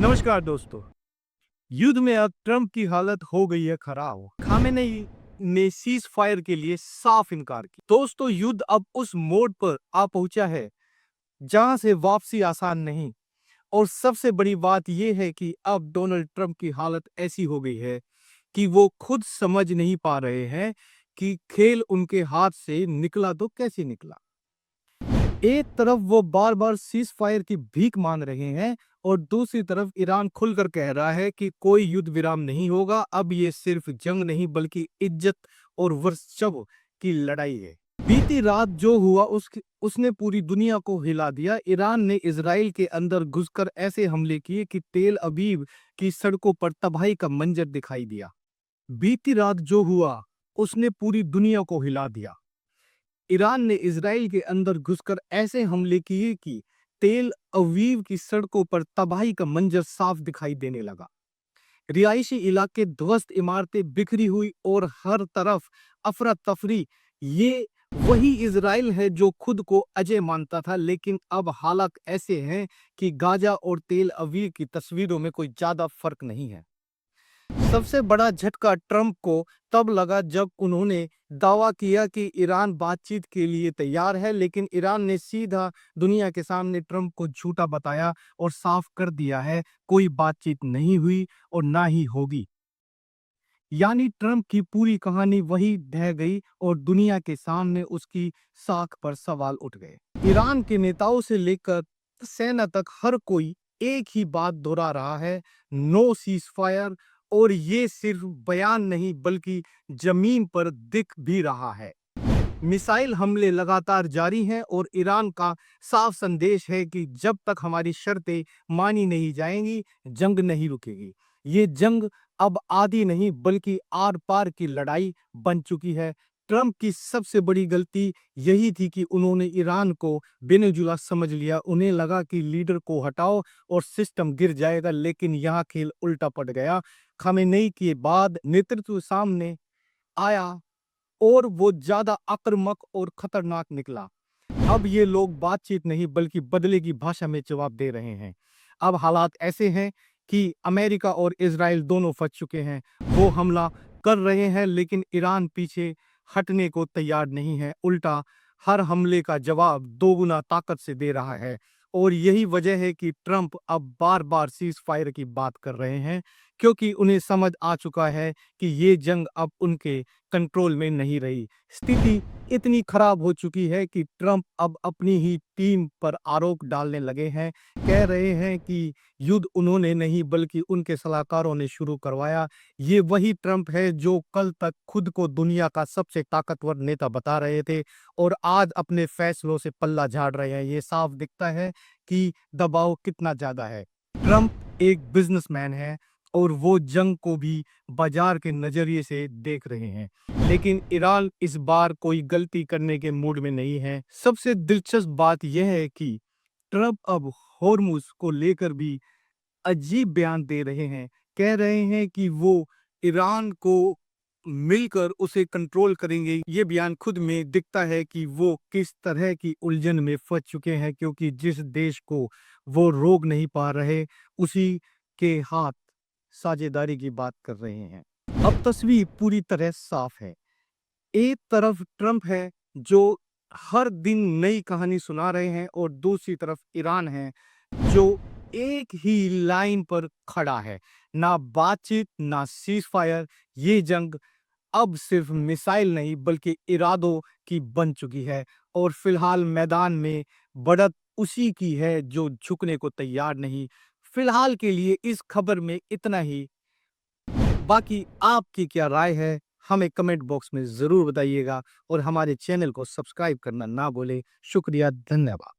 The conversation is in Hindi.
नमस्कार दोस्तों। युद्ध में अब ट्रंप की हालत हो गई है खराब। खामेनेई ने सीज फायर के लिए साफ इनकार किया। दोस्तों, युद्ध अब उस मोड़ पर आ पहुंचा है जहां से वापसी आसान नहीं। और सबसे बड़ी बात यह है कि अब डोनाल्ड ट्रंप की हालत ऐसी हो गई है कि वो खुद समझ नहीं पा रहे हैं कि खेल उनके हाथ से निकला तो कैसे निकला। एक तरफ वो बार बार सीज फायर की भीख मांग रहे हैं और दूसरी तरफ ईरान खुलकर कह रहा है कि कोई युद्ध विराम नहीं होगा। अब ये सिर्फ जंग नहीं बल्कि इज्जत और वर्चस्व की लड़ाई है। बीती रात जो हुआ उसने पूरी दुनिया को हिला दिया। ईरान ने इजराइल के अंदर घुसकर ऐसे हमले किए कि तेल अवीव की सड़कों पर तबाही का मंजर दिखाई दिया। बीती रात जो हुआ उसने पूरी दुनिया को हिला दिया। ईरान ने इजराइल के अंदर घुसकर ऐसे हमले किए कि तेल अवीव की सड़कों पर तबाही का मंजर साफ दिखाई देने लगा। रिहायशी इलाके ध्वस्त, इमारतें बिखरी हुई और हर तरफ अफरा तफरी। ये वही इजराइल है जो खुद को अजय मानता था, लेकिन अब हालात ऐसे हैं कि गाजा और तेल अवीव की तस्वीरों में कोई ज्यादा फर्क नहीं है। सबसे बड़ा झटका ट्रंप को तब लगा जब उन्होंने दावा किया कि ईरान बातचीत के लिए तैयार है, लेकिन ईरान ने सीधा दुनिया के सामने ट्रंप को झूठा बताया और साफ कर दिया है कोई बातचीत नहीं हुई और ना ही होगी। यानी ट्रंप की पूरी कहानी वही ढह गई और दुनिया के सामने उसकी साख पर सवाल उठ गए। ईरान के नेताओं से लेकर सेना तक हर कोई एक ही बात दोहरा रहा है, नो सीज फायर। और ये सिर्फ बयान नहीं बल्कि जमीन पर दिख भी रहा है। मिसाइल हमले लगातार जारी हैं और ईरान का साफ संदेश है कि जब तक हमारी शर्तें मानी नहीं जाएंगी, जंग नहीं रुकेगी। ये जंग अब आधी नहीं बल्कि आर पार की लड़ाई बन चुकी है। ट्रंप की सबसे बड़ी गलती यही थी कि उन्होंने ईरान को बेनजुला समझ लिया। उन्हें लगा कि लीडर को हटाओ और सिस्टम गिर जाएगा, लेकिन यहाँ खेल उल्टा पड़ गया। खामेनेई के बाद नेतृत्व सामने आया और वो ज्यादा आक्रामक और खतरनाक निकला। अब ये लोग बातचीत नहीं बल्कि बदले की भाषा में जवाब दे रहे हैं। अब हालात ऐसे हैं कि अमेरिका और इजराइल दोनों फंस चुके हैं। वो हमला कर रहे हैं लेकिन ईरान पीछे हटने को तैयार नहीं है। उल्टा हर हमले का जवाब दोगुना ताकत से दे रहा है। और यही वजह है कि ट्रंप अब बार बार सीज फायर की बात कर रहे हैं, क्योंकि उन्हें समझ आ चुका है कि ये जंग अब उनके कंट्रोल में नहीं रही। स्थिति इतनी खराब हो चुकी है कि ट्रंप अब अपनी ही टीम पर आरोप डालने लगे हैं। कह रहे हैं कि युद्ध उन्होंने नहीं बल्कि उनके सलाहकारों ने शुरू करवाया। ये वही ट्रंप है जो कल तक खुद को दुनिया का सबसे ताकतवर नेता बता रहे थे और आज अपने फैसलों से पल्ला झाड़ रहे हैं। ये साफ दिखता है कि दबाव कितना ज्यादा है। ट्रंप एक बिजनेसमैन है और वो जंग को भी बाजार के नजरिए से देख रहे हैं, लेकिन ईरान इस बार कोई गलती करने के मूड में नहीं है। सबसे दिलचस्प बात यह है कि ट्रंप अब होर्मुज को लेकर भी अजीब बयान दे रहे हैं। कह रहे हैं कि वो ईरान को मिलकर उसे कंट्रोल करेंगे। ये बयान खुद में दिखता है कि वो किस तरह की उलझन में फंस चुके हैं, क्योंकि जिस देश को वो रोक नहीं पा रहे उसी के हाथ साझेदारी की बात कर रहे हैं। अब तस्वीर पूरी तरह साफ है। एक तरफ ट्रंप है जो हर दिन नई कहानी सुना रहे हैं और दूसरी तरफ ईरान है जो एक ही लाइन पर खड़ा है। ना बातचीत ना सीज फायर। ये जंग अब सिर्फ मिसाइल नहीं बल्कि इरादों की बन चुकी है और फिलहाल मैदान में बढ़त उसी की है जो झुकने को तैयार नहीं। फिलहाल के लिए इस खबर में इतना ही। बाकी आपकी क्या राय है हमें कमेंट बॉक्स में ज़रूर बताइएगा और हमारे चैनल को सब्सक्राइब करना ना भूलें। शुक्रिया, धन्यवाद।